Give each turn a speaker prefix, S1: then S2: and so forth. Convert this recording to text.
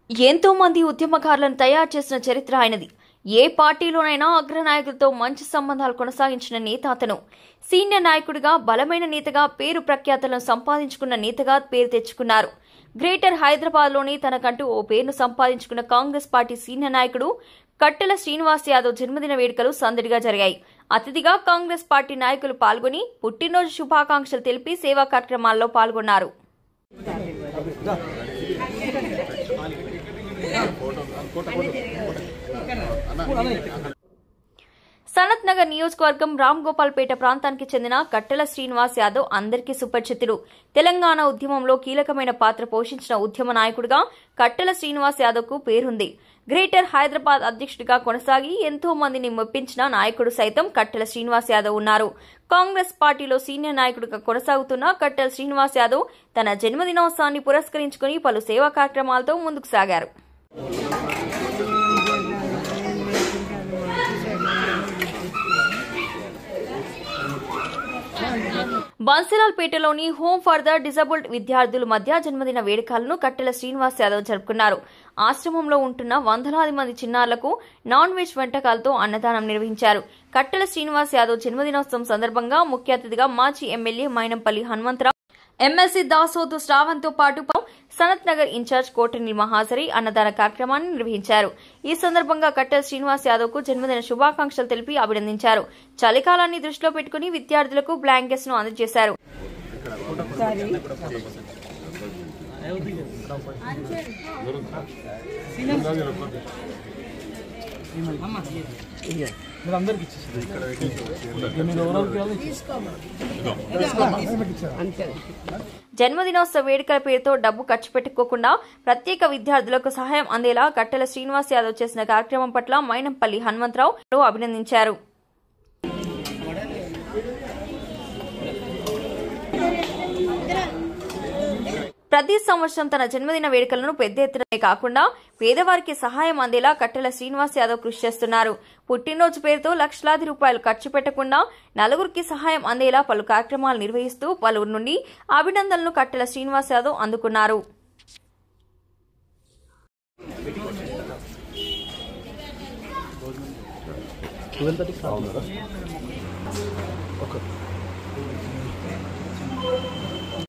S1: ఎంతో మంది ఉద్యమకారులను తయారు చేసిన చరిత్ర ఆయనది. ఏ పార్టీలోనైనా అగ్రనాయకులతో మంచి సంబంధాలు కొనసాగించిన నేత అతను. సీనియర్ నాయకుడిగా, బలమైన నేతగా, పేరు ప్రఖ్యాతలను సంపాదించుకున్న నేతగా పేరు తెచ్చుకున్నారు. గ్రేటర్ హైదరాబాద్లోని తనకంటూ ఓ పేరును సంపాదించుకున్న కాంగ్రెస్ పార్టీ సీనియర్ నాయకుడు కట్టెల శ్రీనివాస్ యాదవ్ జన్మదిన వేడుకలు సందడిగా జరిగాయి. అతిథిగా కాంగ్రెస్ పార్టీ నాయకులు పాల్గొని పుట్టినరోజు శుభాకాంక్షలు తెలిపి సేవా కార్యక్రమాల్లో పాల్గొన్నారు. సనత్ నగర్ నియోజకవర్గం రామ్గోపాల్పేట ప్రాంతానికి చెందిన కట్టెల శ్రీనివాస్ యాదవ్ అందరికీ సుపరిచితుడు. తెలంగాణ ఉద్యమంలో కీలకమైన పాత్ర పోషించిన ఉద్యమ నాయకుడిగా కట్టెల శ్రీనివాస్ యాదవ్ కు పేరుంది. గ్రేటర్ హైదరాబాద్ అధ్యక్షుడిగా కొనసాగి ఎంతో మందిని మెప్పించిన నాయకుడు సైతం కట్టెల శ్రీనివాస్ యాదవ్ ఉన్నారు. కాంగ్రెస్ పార్టీలో సీనియర్ నాయకుడిగా కొనసాగుతున్న కట్టెల శ్రీనివాస్ యాదవ్ తన జన్మదినోత్సవాన్ని పురస్కరించుకుని పలు సేవా కార్యక్రమాలతో ముందుకు సాగారు. బన్సిలాల్పేటలోని హోమ్ ఫర్ ద డిజబుల్డ్ విద్యార్థుల మధ్య జన్మదిన వేడుకలను కట్టెల శ్రీనివాస్ యాదవ్ జరుపుకున్నారు. ఆశ్రమంలో ఉంటున్న వందలాది మంది చిన్నారులకు నాన్ వెజ్ వంటకాలతో అన్నదానం నిర్వహించారు. కట్టెల శ్రీనివాస్ యాదవ్ జన్మదినోత్సవం సందర్భంగా ముఖ్య అతిథిగా మాజీ ఎమ్మెల్యే మైనంపల్లి హనుమంతరావు, ఎమ్మెల్సీ దాసోతు శ్రావణ్తో పాటు సనత్ నగర్ ఇన్ఛార్జ్ కోటనిల్ మహాజరి అన్నదాన కార్యక్రమాన్ని నిర్వహించారు. ఈ సందర్భంగా కట్టెల శ్రీనివాస్ యాదవ్ కు జన్మదిన శుభాకాంక్షలు తెలిపి అభినందించారు. చలికాలాన్ని దృష్టిలో పెట్టుకుని విద్యార్థులకు బ్లాంకెట్స్ ను అందజేశారు. జన్మదినోత్సవ వేడుకల పేరుతో డబ్బు ఖర్చు పెట్టుకోకుండా ప్రత్యేక విద్యార్థులకు సహాయం అందేలా కట్టెల శ్రీనివాస్ యాదవ్ చేసిన కార్యక్రమం పట్ల మైనంపల్లి హనుమంతరావు అభినందించారు. ప్రతి సంవత్సరం తన జన్మదిన వేడుకలను పెద్ద ఎత్తునే కాకుండా పేదవారికి సహాయం అందేలా కట్టెల శ్రీనివాస్ యాదవ్ కృషి చేస్తున్నారు. పుట్టినరోజు పేరుతో లక్షలాది రూపాయలు ఖర్చు పెట్టకుండా నలుగురికి సహాయం అందేలా పలు కార్యక్రమాలు నిర్వహిస్తూ పలువురు నుండి అభినందనలు కట్టెల శ్రీనివాస్ యాదవ్ అందుకున్నారు.
S2: Okay.